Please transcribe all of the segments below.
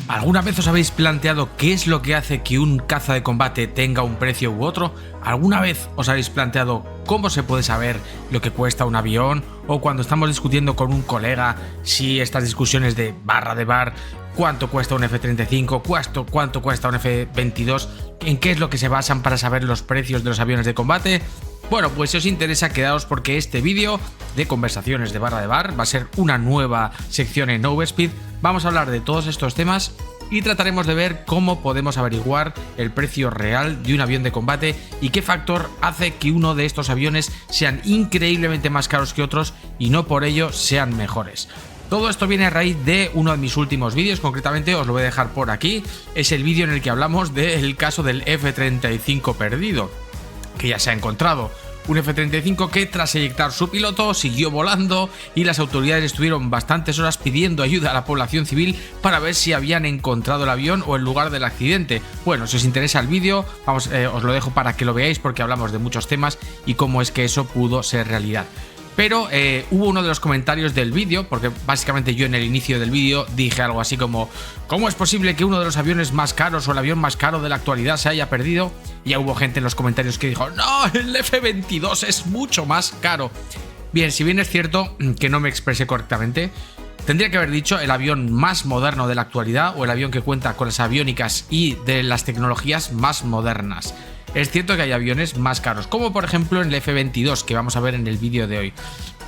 ¿Alguna vez os habéis planteado qué es lo que hace que un caza de combate tenga un precio u otro? ¿Alguna vez os habéis planteado cómo se puede saber lo que cuesta un avión? O cuando estamos discutiendo con un colega, si estas discusiones de barra de bar, cuánto cuesta un F-35, cuánto cuesta un F-22, ¿en qué es lo que se basan para saber los precios de los aviones de combate? Bueno, pues si os interesa, quedaos porque este vídeo de conversaciones de barra de bar va a ser una nueva sección en Overspeed. Vamos a hablar de todos estos temas y trataremos de ver cómo podemos averiguar el precio real de un avión de combate y qué factor hace que uno de estos aviones sean increíblemente más caros que otros y no por ello sean mejores. Todo esto viene a raíz de uno de mis últimos vídeos, concretamente os lo voy a dejar por aquí. Es el vídeo en el que hablamos del caso del F-35 perdido, que ya se ha encontrado. Un F-35 que tras eyectar su piloto siguió volando y las autoridades estuvieron bastantes horas pidiendo ayuda a la población civil para ver si habían encontrado el avión o el lugar del accidente. Bueno, si os interesa el vídeo, os lo dejo para que lo veáis porque hablamos de muchos temas y cómo es que eso pudo ser realidad. Pero hubo uno de los comentarios del vídeo, porque básicamente yo en el inicio del vídeo dije algo así como ¿cómo es posible que uno de los aviones más caros o el avión más caro de la actualidad se haya perdido? Y ya hubo gente en los comentarios que dijo ¡no! El F-22 es mucho más caro. Bien, si bien es cierto que no me expresé correctamente, tendría que haber dicho el avión más moderno de la actualidad o el avión que cuenta con las aviónicas y de las tecnologías más modernas. Es cierto que hay aviones más caros, como por ejemplo el F-22 que vamos a ver en el vídeo de hoy.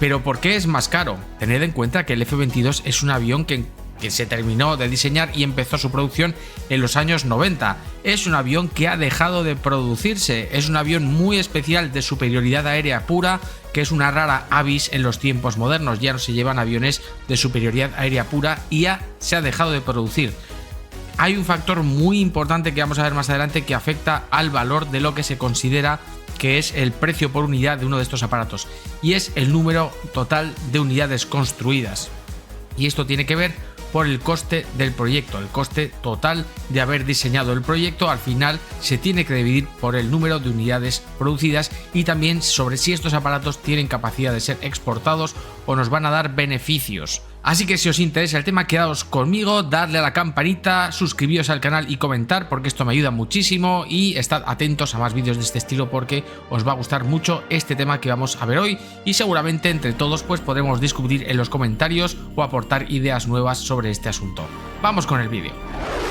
Pero ¿por qué es más caro? Tened en cuenta que el F-22 es un avión que se terminó de diseñar y empezó su producción en los años 90. Es un avión que ha dejado de producirse, es un avión muy especial de superioridad aérea pura, que es una rara avis en los tiempos modernos. Ya no se llevan aviones de superioridad aérea pura y ya se ha dejado de producir. Hay un factor muy importante que vamos a ver más adelante que afecta al valor de lo que se considera que es el precio por unidad de uno de estos aparatos, y es el número total de unidades construidas. Y esto tiene que ver por el coste del proyecto, el coste total de haber diseñado el proyecto. Al final se tiene que dividir por el número de unidades producidas y también sobre si estos aparatos tienen capacidad de ser exportados o nos van a dar beneficios. Así que si os interesa el tema, quedaos conmigo, dadle a la campanita, suscribíos al canal y comentar porque esto me ayuda muchísimo, y estad atentos a más vídeos de este estilo porque os va a gustar mucho este tema que vamos a ver hoy y seguramente entre todos pues podremos discutir en los comentarios o aportar ideas nuevas sobre este asunto. Vamos con el vídeo.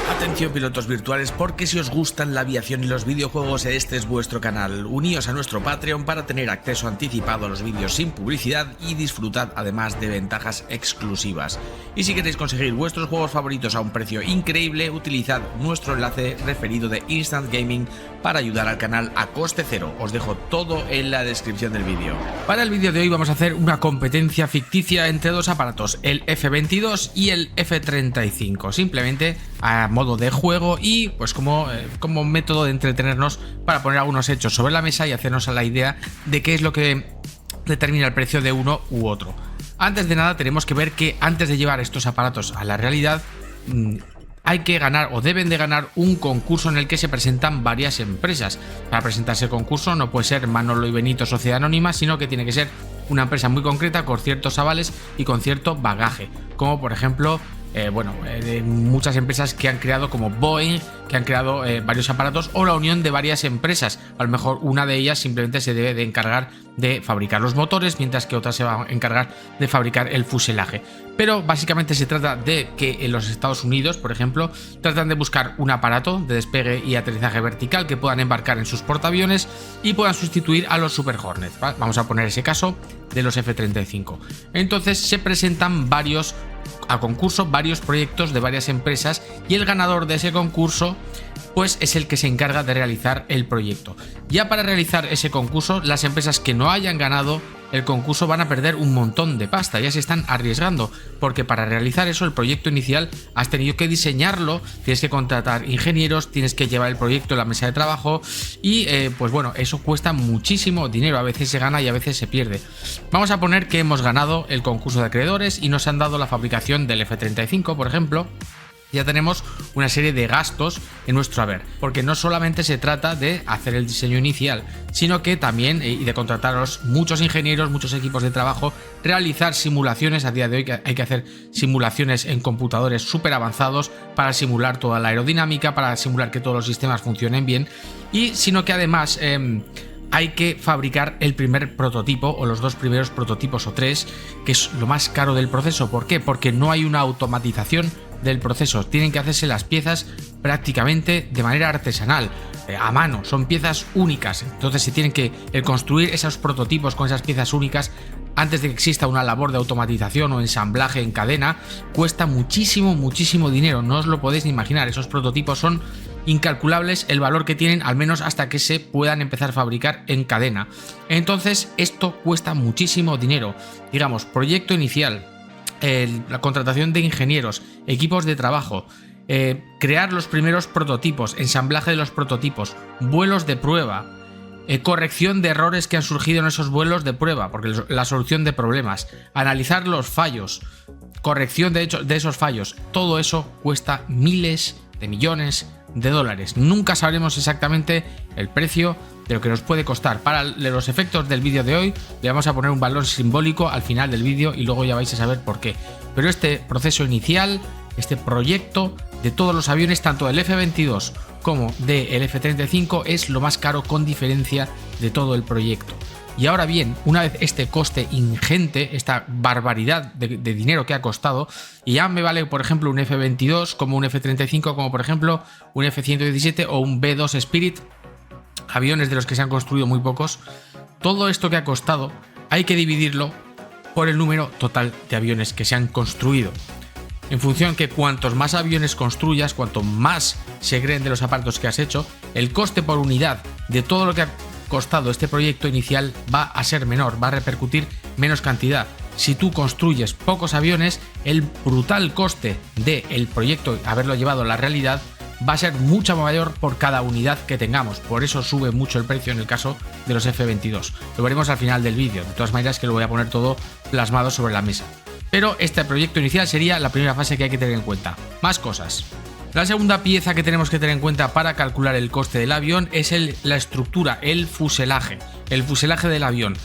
Atención pilotos virtuales, porque si os gustan la aviación y los videojuegos, este es vuestro canal. Uníos a nuestro Patreon para tener acceso anticipado a los vídeos sin publicidad y disfrutad además de ventajas exclusivas. Y si queréis conseguir vuestros juegos favoritos a un precio increíble, utilizad nuestro enlace referido de Instant Gaming para ayudar al canal a coste cero. Os dejo todo en la descripción del vídeo. Para el vídeo de hoy vamos a hacer una competencia ficticia entre dos aparatos, el F-22 y el F-35, simplemente a modo de juego y pues como método de entretenernos para poner algunos hechos sobre la mesa y hacernos a la idea de qué es lo que determina el precio de uno u otro. Antes de nada tenemos que ver que antes de llevar estos aparatos a la realidad hay que ganar o deben de ganar un concurso en el que se presentan varias empresas. Para presentarse el concurso no puede ser Manolo y Benito Sociedad Anónima, sino que tiene que ser una empresa muy concreta con ciertos avales y con cierto bagaje, como por ejemplo muchas empresas que han creado, como Boeing, que han creado varios aparatos, o la unión de varias empresas. A lo mejor una de ellas simplemente se debe de encargar de fabricar los motores, mientras que otra se va a encargar de fabricar el fuselaje. Pero básicamente se trata de que en los Estados Unidos, por ejemplo, tratan de buscar un aparato de despegue y aterrizaje vertical que puedan embarcar en sus portaaviones y puedan sustituir a los Super Hornet. Vamos a poner ese caso de los F-35. Entonces se presentan varios proyectos de varias empresas y el ganador de ese concurso pues es el que se encarga de realizar el proyecto. Ya para realizar ese concurso, las empresas que no hayan ganado el concurso van a perder un montón de pasta, ya se están arriesgando, porque para realizar eso, el proyecto inicial has tenido que diseñarlo, tienes que contratar ingenieros, tienes que llevar el proyecto a la mesa de trabajo y pues bueno, eso cuesta muchísimo dinero, a veces se gana y a veces se pierde. Vamos a poner que hemos ganado el concurso de acreedores y nos han dado la fabricación del F-35, por ejemplo, ya tenemos una serie de gastos en nuestro haber, porque no solamente se trata de hacer el diseño inicial, sino que también, y de contratar a muchos ingenieros, muchos equipos de trabajo, realizar simulaciones. A día de hoy hay que hacer simulaciones en computadores súper avanzados para simular toda la aerodinámica, para simular que todos los sistemas funcionen bien, y sino que además hay que fabricar el primer prototipo o los 2 primeros prototipos o 3, que es lo más caro del proceso. ¿Por qué? Porque no hay una automatización del proceso, tienen que hacerse las piezas prácticamente de manera artesanal, a mano, son piezas únicas. Entonces se tienen que construir esos prototipos con esas piezas únicas antes de que exista una labor de automatización o ensamblaje en cadena. Cuesta muchísimo dinero, no os lo podéis ni imaginar. Esos prototipos son incalculables el valor que tienen, al menos hasta que se puedan empezar a fabricar en cadena. Entonces esto cuesta muchísimo dinero. Digamos, proyecto inicial, la contratación de ingenieros, equipos de trabajo, crear los primeros prototipos, ensamblaje de los prototipos, vuelos de prueba, corrección de errores que han surgido en esos vuelos de prueba, porque la solución de problemas, analizar los fallos, corrección de esos fallos, todo eso cuesta miles de millones de dólares. Nunca sabremos exactamente el precio de lo que nos puede costar. Para los efectos del vídeo de hoy le vamos a poner un valor simbólico al final del vídeo y luego ya vais a saber por qué. Pero este proceso inicial, este proyecto de todos los aviones, tanto del F-22 como del F-35, es lo más caro con diferencia de todo el proyecto. Y ahora bien, una vez este coste ingente, esta barbaridad de dinero que ha costado, y ya me vale por ejemplo un F-22 como un F-35, como por ejemplo un F-117 o un B-2 Spirit, aviones de los que se han construido muy pocos, todo esto que ha costado hay que dividirlo por el número total de aviones que se han construido. En función que cuantos más aviones construyas, cuanto más se creen de los aparatos que has hecho, el coste por unidad de todo lo que ha costado este proyecto inicial va a ser menor, va a repercutir menos cantidad. Si tú construyes pocos aviones, el brutal coste del proyecto, haberlo llevado a la realidad, va a ser mucho mayor por cada unidad que tengamos. Por eso sube mucho el precio en el caso de los F-22. Lo veremos al final del vídeo. De todas maneras, que lo voy a poner todo plasmado sobre la mesa. Pero este proyecto inicial sería la primera fase que hay que tener en cuenta. Más cosas. La segunda pieza que tenemos que tener en cuenta para calcular el coste del avión es la estructura, el fuselaje del avión.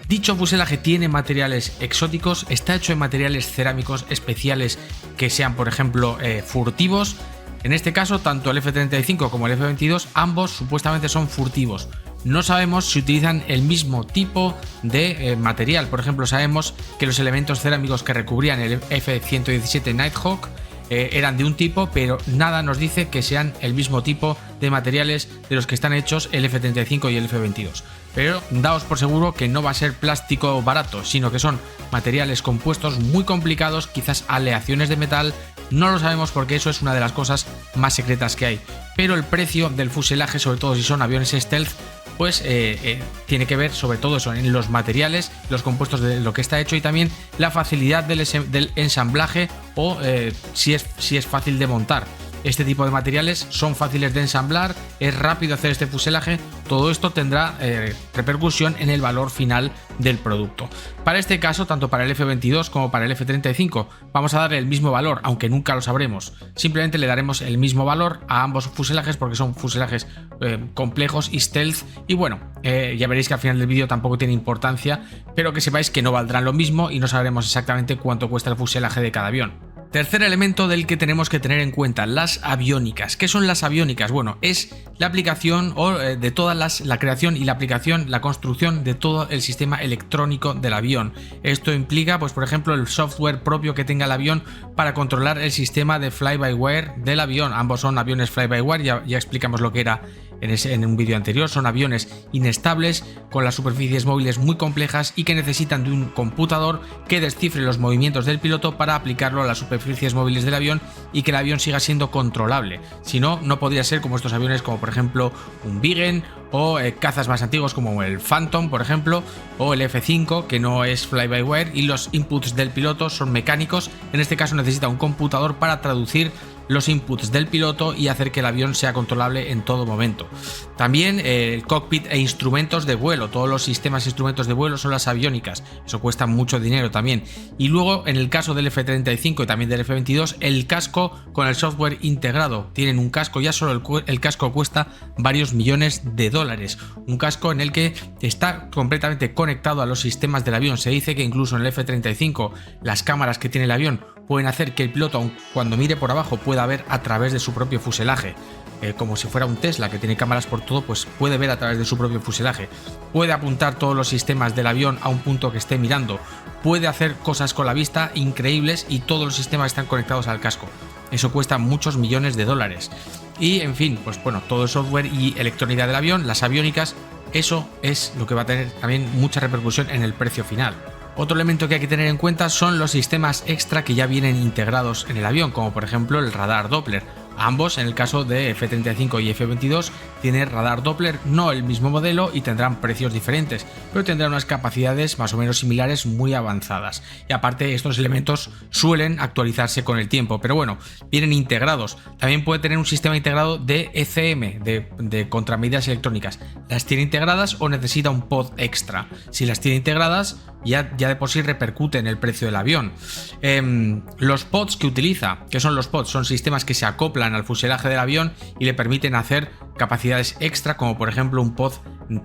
Dicho fuselaje tiene materiales exóticos, está hecho en materiales cerámicos especiales que sean, por ejemplo, furtivos. En este caso, tanto el F-35 como el F-22, ambos supuestamente son furtivos. No sabemos si utilizan el mismo tipo de material. Por ejemplo, sabemos que los elementos cerámicos que recubrían el F-117 Nighthawk eran de un tipo, pero nada nos dice que sean el mismo tipo de materiales de los que están hechos el F-35 y el F-22. Pero daos por seguro que no va a ser plástico barato, sino que son materiales compuestos muy complicados, quizás aleaciones de metal. No lo sabemos porque eso es una de las cosas más secretas que hay. Pero el precio del fuselaje, sobre todo si son aviones stealth, pues tiene que ver sobre todo eso, en los materiales, los compuestos de lo que está hecho y también la facilidad del ensamblaje o si es fácil de montar. Este tipo de materiales son fáciles de ensamblar, es rápido hacer este fuselaje, todo esto tendrá repercusión en el valor final del producto. Para este caso, tanto para el F-22 como para el F-35, vamos a darle el mismo valor, aunque nunca lo sabremos. Simplemente le daremos el mismo valor a ambos fuselajes porque son fuselajes complejos y stealth. Y bueno, ya veréis que al final del vídeo tampoco tiene importancia, pero que sepáis que no valdrán lo mismo y no sabremos exactamente cuánto cuesta el fuselaje de cada avión. Tercer elemento del que tenemos que tener en cuenta, las aviónicas. ¿Qué son las aviónicas? Bueno, es la aplicación de todas la creación y la aplicación, la construcción de todo el sistema electrónico del avión. Esto implica, pues por ejemplo, el software propio que tenga el avión para controlar el sistema de fly-by-wire del avión. Ambos son aviones fly-by-wire, ya explicamos lo que era en un vídeo anterior. Son aviones inestables con las superficies móviles muy complejas y que necesitan de un computador que descifre los movimientos del piloto para aplicarlo a las superficies móviles del avión y que el avión siga siendo controlable. Si no, no podría ser como estos aviones, como por ejemplo un Viggen o cazas más antiguos como el Phantom, por ejemplo, o el F-5, que no es fly-by-wire y los inputs del piloto son mecánicos. En este caso necesita un computador para traducir los inputs del piloto y hacer que el avión sea controlable en todo momento. También el cockpit e instrumentos de vuelo, todos los sistemas e instrumentos de vuelo son las aviónicas, eso cuesta mucho dinero también. Y luego en el caso del F-35 y también del F-22, el casco con el software integrado. Tienen un casco, ya solo el casco cuesta varios millones de dólares, un casco en el que está completamente conectado a los sistemas del avión. Se dice que incluso en el F-35 las cámaras que tiene el avión pueden hacer que el piloto, cuando mire por abajo, pueda ver a través de su propio fuselaje. Como si fuera un Tesla que tiene cámaras por todo, pues puede ver a través de su propio fuselaje, puede apuntar todos los sistemas del avión a un punto que esté mirando, puede hacer cosas con la vista increíbles y todos los sistemas están conectados al casco. Eso cuesta muchos millones de dólares. Y en fin, pues bueno, todo el software y electrónica del avión, las aviónicas, eso es lo que va a tener también mucha repercusión en el precio final. Otro elemento que hay que tener en cuenta son los sistemas extra que ya vienen integrados en el avión, como por ejemplo el radar Doppler. Ambos, en el caso de F-35 y F-22, tienen radar Doppler, no el mismo modelo y tendrán precios diferentes, pero tendrán unas capacidades más o menos similares muy avanzadas. Y aparte estos elementos suelen actualizarse con el tiempo, pero bueno, vienen integrados. También puede tener un sistema integrado de ECM, de contramedidas electrónicas. ¿Las tiene integradas o necesita un pod extra? Si las tiene integradas, ya de por sí repercute en el precio del avión. Los pods que utiliza, ¿qué son los pods? Son sistemas que se acoplan al fuselaje del avión y le permiten hacer capacidades extra, como por ejemplo un pod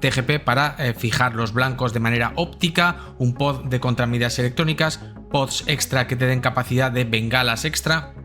TGP para fijar los blancos de manera óptica, un pod de contramedidas electrónicas, pods extra que te den capacidad de bengalas extra.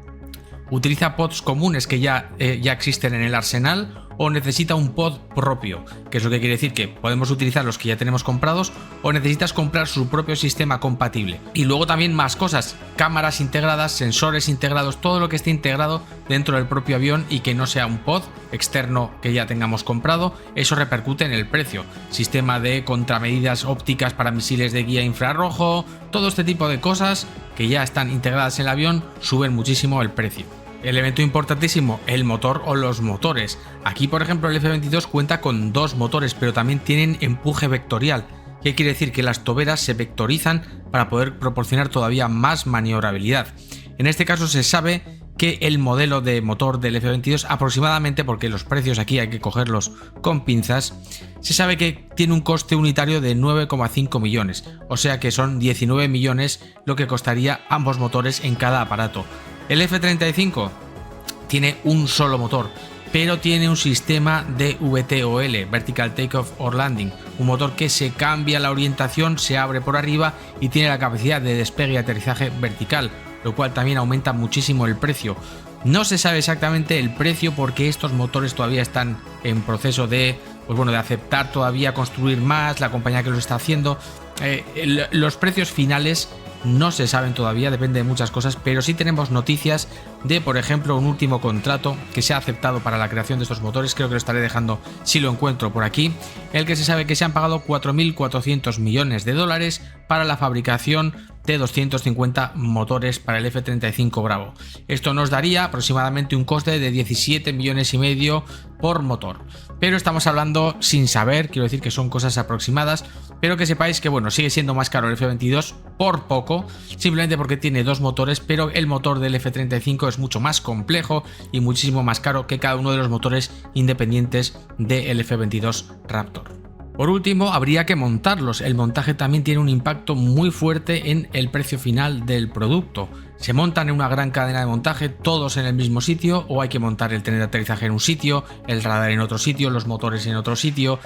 Utiliza pods comunes que ya existen en el arsenal, o necesita un pod propio, que es lo que quiere decir que podemos utilizar los que ya tenemos comprados o necesitas comprar su propio sistema compatible. Y luego también más cosas, cámaras integradas, sensores integrados, todo lo que esté integrado dentro del propio avión y que no sea un pod externo que ya tengamos comprado, eso repercute en el precio. Sistema de contramedidas ópticas para misiles de guía infrarrojo, todo este tipo de cosas que ya están integradas en el avión suben muchísimo el precio. Elemento importantísimo, el motor o los motores. Aquí, por ejemplo, el F-22 cuenta con dos motores, pero también tienen empuje vectorial. ¿Qué quiere decir? Que las toberas se vectorizan para poder proporcionar todavía más maniobrabilidad. En este caso se sabe que el modelo de motor del F-22 aproximadamente, porque los precios aquí hay que cogerlos con pinzas, se sabe que tiene un coste unitario de 9,5 millones, o sea que son 19 millones lo que costaría ambos motores en cada aparato. El F-35 tiene un solo motor, pero tiene un sistema de VTOL, Vertical Takeoff or Landing, un motor que se cambia la orientación, se abre por arriba y tiene la capacidad de despegue y aterrizaje vertical, lo cual también aumenta muchísimo el precio. No se sabe exactamente el precio porque estos motores todavía están en proceso de aceptar todavía construir más, la compañía que los está haciendo. Los precios finales no se saben todavía, depende de muchas cosas, pero sí tenemos noticias de, por ejemplo, un último contrato que se ha aceptado para la creación de estos motores, creo que lo estaré dejando si lo encuentro por aquí, en el que se sabe que se han pagado 4.400 millones de dólares para la fabricación de 250 motores para el F-35 Bravo. Esto nos daría aproximadamente un coste de 17 millones y medio por motor. Pero estamos hablando sin saber, quiero decir que son cosas aproximadas, pero que sepáis que bueno, sigue siendo más caro el F-22 por poco, simplemente porque tiene dos motores, pero el motor del F-35 es mucho más complejo y muchísimo más caro que cada uno de los motores independientes del F-22 Raptor. Por último, habría que montarlos. El montaje también tiene un impacto muy fuerte en el precio final del producto. Se montan en una gran cadena de montaje, todos en el mismo sitio, o hay que montar el tren de aterrizaje en un sitio, el radar en otro sitio, los motores en otro sitio.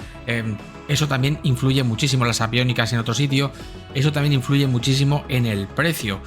Eso también influye muchísimo, las aviónicas en otro sitio. Eso también influye muchísimo en el precio.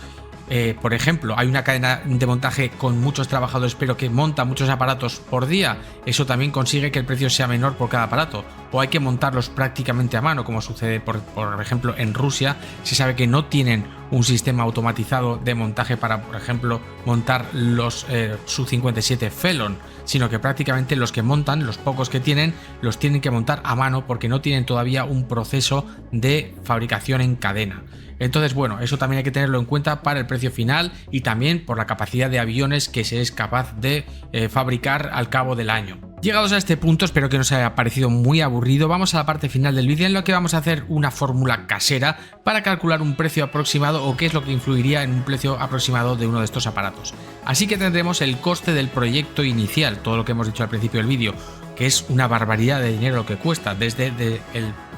Por ejemplo, hay una cadena de montaje con muchos trabajadores pero que monta muchos aparatos por día, eso también consigue que el precio sea menor por cada aparato, o hay que montarlos prácticamente a mano, como sucede por ejemplo en Rusia. Se sabe que no tienen un sistema automatizado de montaje para, por ejemplo, montar los Su-57 Felon, sino que prácticamente los que montan, los pocos que tienen, los tienen que montar a mano porque no tienen todavía un proceso de fabricación en cadena. Entonces, bueno, eso también hay que tenerlo en cuenta para el precio final y también por la capacidad de aviones que se es capaz de fabricar al cabo del año. Llegados a este punto, espero que no os haya parecido muy aburrido. Vamos a la parte final del vídeo en lo que vamos a hacer una fórmula casera para calcular un precio aproximado o qué es lo que influiría en un precio aproximado de uno de estos aparatos. Así que tendremos el coste del proyecto inicial, todo lo que hemos dicho al principio del vídeo, que es una barbaridad de dinero lo que cuesta, desde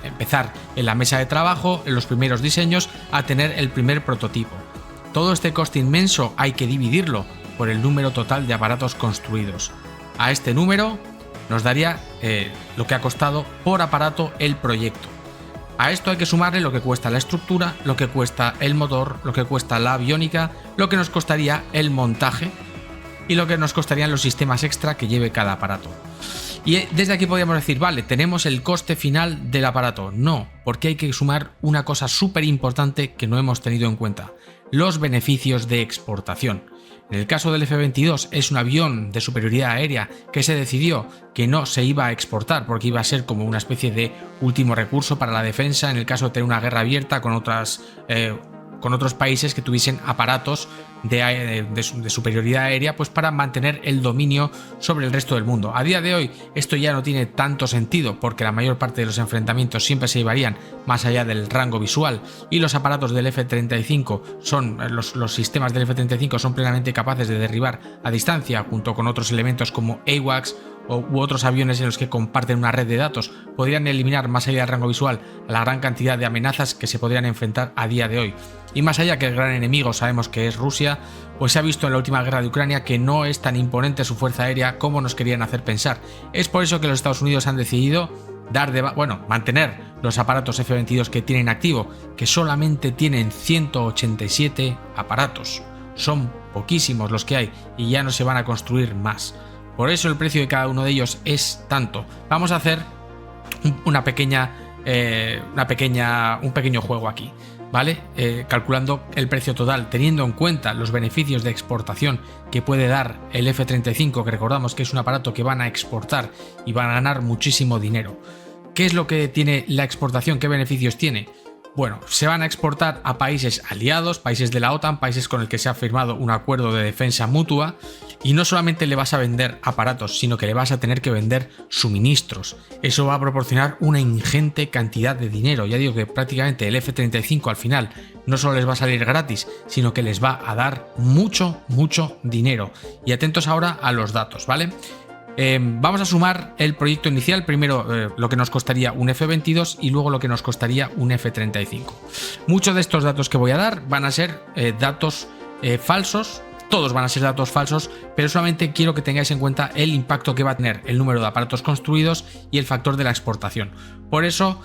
empezar en la mesa de trabajo, en los primeros diseños, a tener el primer prototipo. Todo este coste inmenso hay que dividirlo por el número total de aparatos construidos. A este número nos daría lo que ha costado por aparato el proyecto. A esto hay que sumarle lo que cuesta la estructura, lo que cuesta el motor, lo que cuesta la aviónica, lo que nos costaría el montaje y lo que nos costarían los sistemas extra que lleve cada aparato. Y desde aquí podríamos decir, vale, tenemos el coste final del aparato. No, porque hay que sumar una cosa súper importante que no hemos tenido en cuenta: los beneficios de exportación. En el caso del F-22 es un avión de superioridad aérea que se decidió que no se iba a exportar porque iba a ser como una especie de último recurso para la defensa en el caso de tener una guerra abierta con otros países que tuviesen aparatos de superioridad aérea, pues para mantener el dominio sobre el resto del mundo. A día de hoy esto ya no tiene tanto sentido porque la mayor parte de los enfrentamientos siempre se llevarían más allá del rango visual y los aparatos del F-35 los sistemas del F-35 son plenamente capaces de derribar a distancia junto con otros elementos como AWACS u otros aviones en los que comparten una red de datos. Podrían eliminar más allá del rango visual a la gran cantidad de amenazas que se podrían enfrentar a día de hoy. Y más allá que el gran enemigo sabemos que es Rusia, pues se ha visto en la última guerra de Ucrania que no es tan imponente su fuerza aérea como nos querían hacer pensar. Es por eso que los Estados Unidos han decidido mantener los aparatos F-22 que tienen activo, que solamente tienen 187 aparatos. Son poquísimos los que hay y ya no se van a construir más. Por eso el precio de cada uno de ellos es tanto. Vamos a hacer un pequeño juego aquí, ¿vale? Calculando el precio total, teniendo en cuenta los beneficios de exportación que puede dar el F-35, que recordamos que es un aparato que van a exportar y van a ganar muchísimo dinero. ¿Qué es lo que tiene la exportación? ¿Qué beneficios tiene? Bueno, se van a exportar a países aliados, países de la OTAN, países con el que se ha firmado un acuerdo de defensa mutua, y no solamente le vas a vender aparatos, sino que le vas a tener que vender suministros. Eso va a proporcionar una ingente cantidad de dinero. Ya digo que prácticamente el F-35 al final no solo les va a salir gratis, sino que les va a dar mucho dinero. Y atentos ahora a los datos, ¿vale? Vamos a sumar el proyecto inicial, primero lo que nos costaría un F-22 y luego lo que nos costaría un F-35. Muchos de estos datos que voy a dar van a ser datos falsos, todos van a ser datos falsos, pero solamente quiero que tengáis en cuenta el impacto que va a tener el número de aparatos construidos y el factor de la exportación. Por eso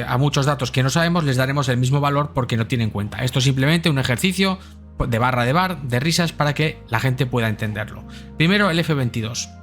a muchos datos que no sabemos les daremos el mismo valor porque no tienen en cuenta. Esto es simplemente un ejercicio de barra de risas para que la gente pueda entenderlo. Primero el F-22.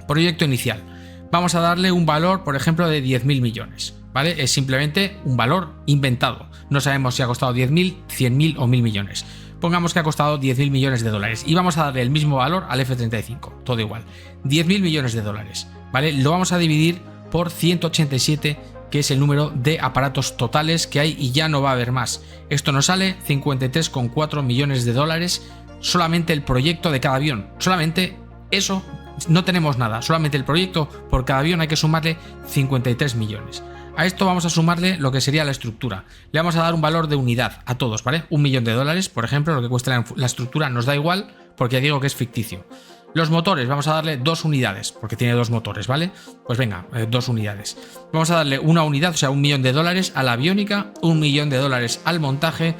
Proyecto inicial. Vamos a darle un valor, por ejemplo, de 10.000 millones, ¿vale? Es simplemente un valor inventado. No sabemos si ha costado 10.000, 100.000 o 1.000 millones. Pongamos que ha costado 10.000 millones de dólares y vamos a darle el mismo valor al F-35, todo igual. 10.000 millones de dólares, ¿vale? Lo vamos a dividir por 187, que es el número de aparatos totales que hay y ya no va a haber más. Esto nos sale 53,4 millones de dólares solamente el proyecto de cada avión. Solamente eso. No tenemos nada, solamente el proyecto. Por cada avión hay que sumarle 53 millones. A esto vamos a sumarle lo que sería la estructura. Le vamos a dar un valor de unidad a todos, ¿vale? $1.000.000, por ejemplo, lo que cuesta la estructura nos da igual porque ya digo que es ficticio. Los motores, vamos a darle 2 unidades, porque tiene 2 motores, ¿vale? Pues venga, 2 unidades. Vamos a darle una unidad, o sea, $1.000.000 a la aviónica, $1.000.000 al montaje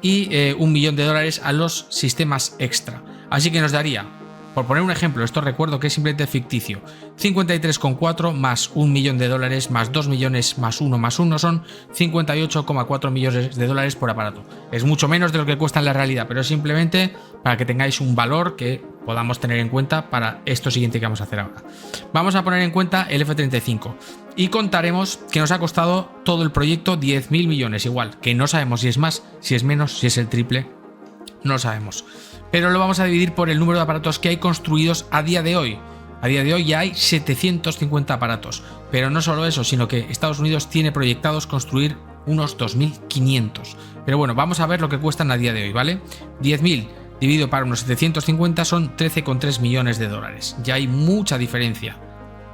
y $1.000.000 a los sistemas extra. Así que nos daría, por poner un ejemplo, esto recuerdo que es simplemente ficticio, 53,4 más $1.000.000 más 2 millones más 1 son 58,4 millones de dólares por aparato. Es mucho menos de lo que cuesta en la realidad, pero es simplemente para que tengáis un valor que podamos tener en cuenta para esto siguiente que vamos a hacer ahora. Vamos a poner en cuenta el F-35 y contaremos que nos ha costado todo el proyecto 10.000 millones, igual, que no sabemos si es más, si es menos, si es el triple, no lo sabemos. Pero lo vamos a dividir por el número de aparatos que hay construidos a día de hoy. A día de hoy ya hay 750 aparatos, pero no solo eso, sino que Estados Unidos tiene proyectados construir unos 2.500. Pero bueno, vamos a ver lo que cuestan a día de hoy, ¿vale? 10.000 dividido para unos 750 son 13,3 millones de dólares. Ya hay mucha diferencia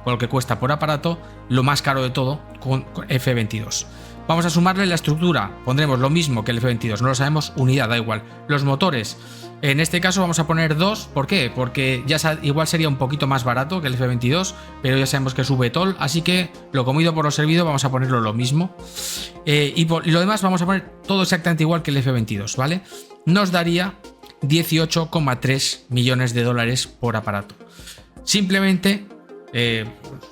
por lo que cuesta por aparato, lo más caro de todo con F-22. Vamos a sumarle la estructura, pondremos lo mismo que el F-22, no lo sabemos, unidad, da igual. Los motores, en este caso vamos a poner 2, ¿por qué? Porque ya igual sería un poquito más barato que el F-22, pero ya sabemos que es VTOL, así que lo comido por lo servido vamos a ponerlo lo mismo. Y lo demás vamos a poner todo exactamente igual que el F-22, ¿vale? Nos daría 18,3 millones de dólares por aparato. Simplemente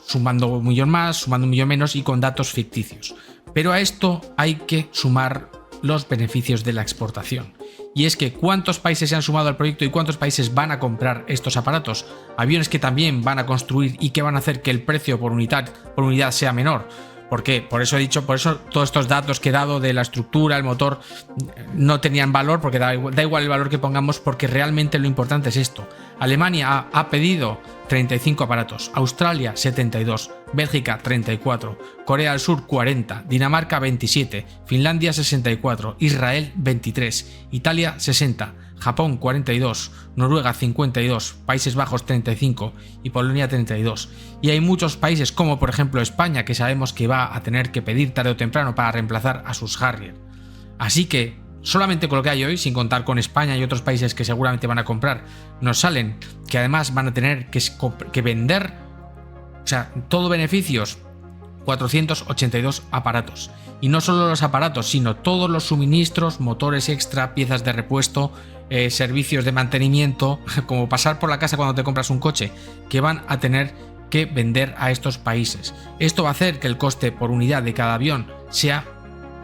sumando un millón más, sumando un millón menos y con datos ficticios. Pero a esto hay que sumar los beneficios de la exportación. Y es que ¿cuántos países se han sumado al proyecto y cuántos países van a comprar estos aparatos? Aviones que también van a construir y que van a hacer que el precio por unidad sea menor. ¿Por qué? Por eso he dicho, por eso todos estos datos que he dado de la estructura, el motor, no tenían valor, porque da igual el valor que pongamos, porque realmente lo importante es esto. Alemania ha pedido 35 aparatos, Australia 72, Bélgica 34, Corea del Sur 40, Dinamarca 27, Finlandia 64, Israel 23, Italia 60, Japón 42, Noruega 52, Países Bajos 35 y Polonia 32. Y hay muchos países como por ejemplo España que sabemos que va a tener que pedir tarde o temprano para reemplazar a sus Harrier. Así que solamente con lo que hay hoy, sin contar con España y otros países que seguramente van a comprar, nos salen que además van a tener que vender, o sea, todo beneficios, 482 aparatos. Y no solo los aparatos, sino todos los suministros, motores extra, piezas de repuesto, servicios de mantenimiento, como pasar por la casa cuando te compras un coche, que van a tener que vender a estos países. Esto va a hacer que el coste por unidad de cada avión sea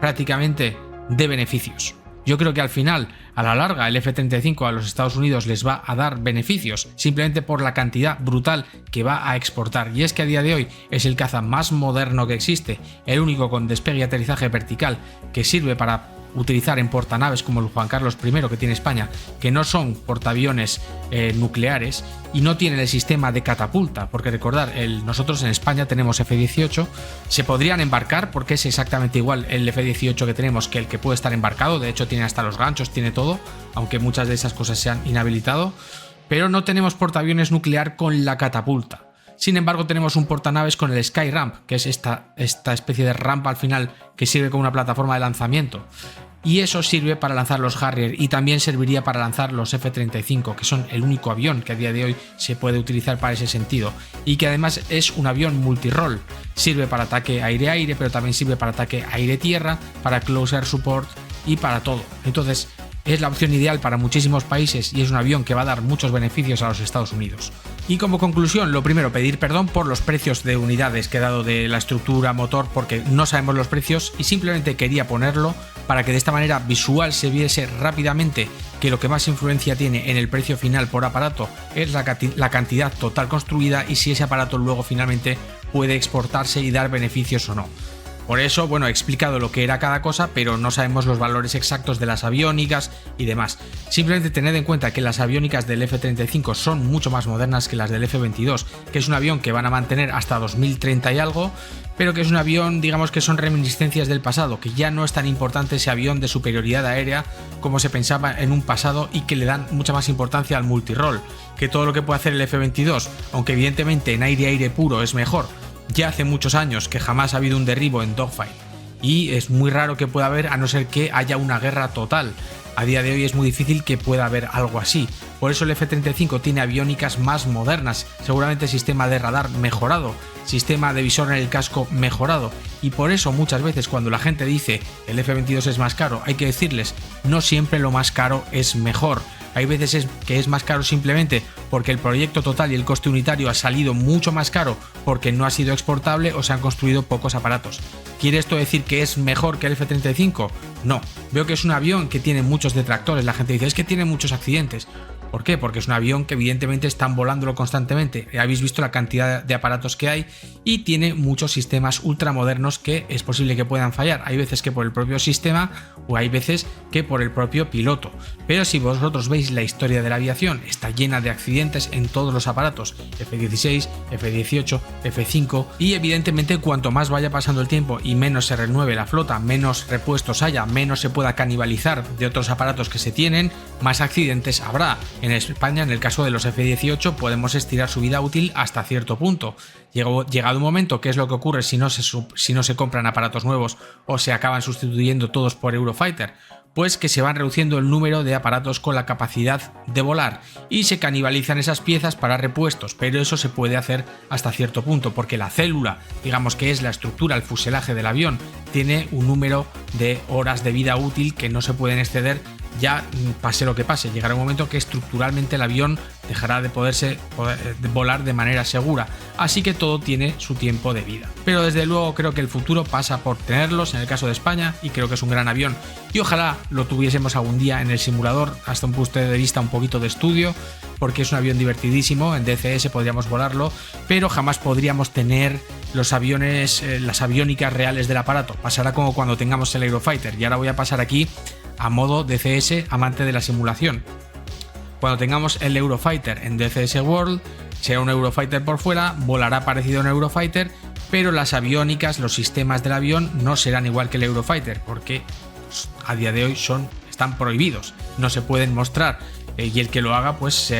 prácticamente de beneficios. Yo creo que al final, a la larga, el F-35 a los Estados Unidos les va a dar beneficios simplemente por la cantidad brutal que va a exportar. Y es que a día de hoy es el caza más moderno que existe, el único con despegue y aterrizaje vertical que sirve para utilizar en portanaves como el Juan Carlos I que tiene España, que no son portaaviones nucleares y no tienen el sistema de catapulta, porque recordar, nosotros en España tenemos F-18, se podrían embarcar porque es exactamente igual el F-18 que tenemos que el que puede estar embarcado, de hecho tiene hasta los ganchos, tiene todo, aunque muchas de esas cosas se han inhabilitado, pero no tenemos portaaviones nuclear con la catapulta. Sin embargo, tenemos un portanaves con el Skyramp, que es esta especie de rampa al final que sirve como una plataforma de lanzamiento. Y eso sirve para lanzar los Harrier y también serviría para lanzar los F-35, que son el único avión que a día de hoy se puede utilizar para ese sentido. Y que además es un avión multirol. Sirve para ataque aire-aire, pero también sirve para ataque aire-tierra, para close air support y para todo. Entonces, es la opción ideal para muchísimos países y es un avión que va a dar muchos beneficios a los Estados Unidos. Y como conclusión, lo primero, pedir perdón por los precios de unidades que he dado de la estructura, motor, porque no sabemos los precios y simplemente quería ponerlo para que de esta manera visual se viese rápidamente que lo que más influencia tiene en el precio final por aparato es la cantidad total construida y si ese aparato luego finalmente puede exportarse y dar beneficios o no. Por eso, bueno, he explicado lo que era cada cosa, pero no sabemos los valores exactos de las aviónicas y demás. Simplemente tened en cuenta que las aviónicas del F-35 son mucho más modernas que las del F-22, que es un avión que van a mantener hasta 2030 y algo, pero que es un avión, digamos que son reminiscencias del pasado, que ya no es tan importante ese avión de superioridad aérea como se pensaba en un pasado y que le dan mucha más importancia al multirol, que todo lo que puede hacer el F-22, aunque evidentemente en aire-aire puro es mejor. Ya hace muchos años que jamás ha habido un derribo en dogfight y es muy raro que pueda haber a no ser que haya una guerra total. A día de hoy es muy difícil que pueda haber algo así. Por eso el F-35 tiene aviónicas más modernas, seguramente sistema de radar mejorado, sistema de visor en el casco mejorado. Y por eso muchas veces cuando la gente dice el F-22 es más caro, hay que decirles no siempre lo más caro es mejor. Hay veces que es más caro simplemente porque el proyecto total y el coste unitario ha salido mucho más caro porque no ha sido exportable o se han construido pocos aparatos. ¿Quiere esto decir que es mejor que el F-35? No. Veo que es un avión que tiene muchos detractores. La gente dice, es que tiene muchos accidentes. ¿Por qué? Porque es un avión que evidentemente están volándolo constantemente. Habéis visto la cantidad de aparatos que hay y tiene muchos sistemas ultramodernos que es posible que puedan fallar. Hay veces que por el propio sistema o hay veces que por el propio piloto. Pero si vosotros veis la historia de la aviación, está llena de accidentes en todos los aparatos. F-16, F-18, F-5 y evidentemente cuanto más vaya pasando el tiempo y menos se renueve la flota, menos repuestos haya, menos se pueda canibalizar de otros aparatos que se tienen, más accidentes habrá. En España, en el caso de los F-18, podemos estirar su vida útil hasta cierto punto. Llegado un momento, ¿qué es lo que ocurre si no se compran aparatos nuevos o se acaban sustituyendo todos por Eurofighter? Pues que se van reduciendo el número de aparatos con la capacidad de volar y se canibalizan esas piezas para repuestos, pero eso se puede hacer hasta cierto punto, porque la célula, digamos que es la estructura, el fuselaje del avión, tiene un número de horas de vida útil que no se pueden exceder. Ya pase lo que pase, llegará un momento que estructuralmente el avión dejará de poder volar de manera segura, así que todo tiene su tiempo de vida. Pero desde luego creo que el futuro pasa por tenerlos en el caso de España, y creo que es un gran avión y ojalá lo tuviésemos algún día en el simulador hasta un punto de vista un poquito de estudio, porque es un avión divertidísimo. En DCS podríamos volarlo, pero jamás podríamos tener los aviones, las aviónicas reales del aparato. Pasará como cuando tengamos el Eurofighter, y ahora voy a pasar aquí a modo DCS amante de la simulación. Cuando tengamos el Eurofighter en DCS World, será un Eurofighter por fuera, volará parecido a un Eurofighter, pero las aviónicas, los sistemas del avión no serán igual que el Eurofighter, porque pues, a día de hoy están prohibidos, no se pueden mostrar, y el que lo haga pues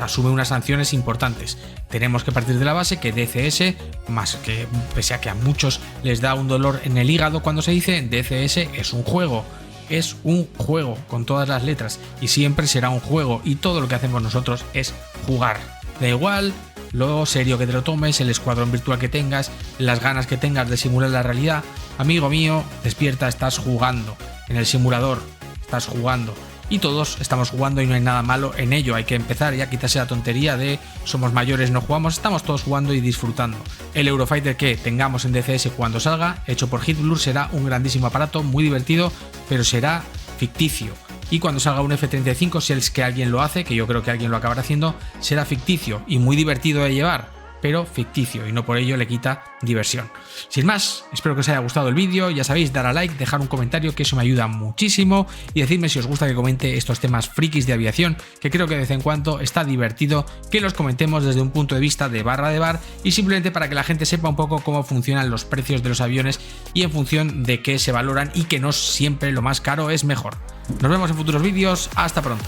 asume unas sanciones importantes. Tenemos que partir de la base que DCS, más que pese a que a muchos les da un dolor en el hígado cuando se dice, DCS es un juego. Es un juego con todas las letras y siempre será un juego, y todo lo que hacemos nosotros es jugar. Da igual lo serio que te lo tomes, el escuadrón virtual que tengas, las ganas que tengas de simular la realidad. Amigo mío, despierta, estás jugando. En el simulador estás jugando. Y todos estamos jugando y no hay nada malo en ello. Hay que empezar ya a quitarse la tontería de somos mayores, no jugamos. Estamos todos jugando y disfrutando. El Eurofighter que tengamos en DCS cuando salga, hecho por Hitblur, será un grandísimo aparato, muy divertido, pero será ficticio. Y cuando salga un F-35, si es que alguien lo hace, que yo creo que alguien lo acabará haciendo, será ficticio y muy divertido de llevar, pero ficticio, y no por ello le quita diversión. Sin más, espero que os haya gustado el vídeo. Ya sabéis, dar a like, dejar un comentario, que eso me ayuda muchísimo, y decidme si os gusta que comente estos temas frikis de aviación, que creo que de vez en cuando está divertido que los comentemos desde un punto de vista de barra de bar, y simplemente para que la gente sepa un poco cómo funcionan los precios de los aviones y en función de qué se valoran, y que no siempre lo más caro es mejor. Nos vemos en futuros vídeos, hasta pronto.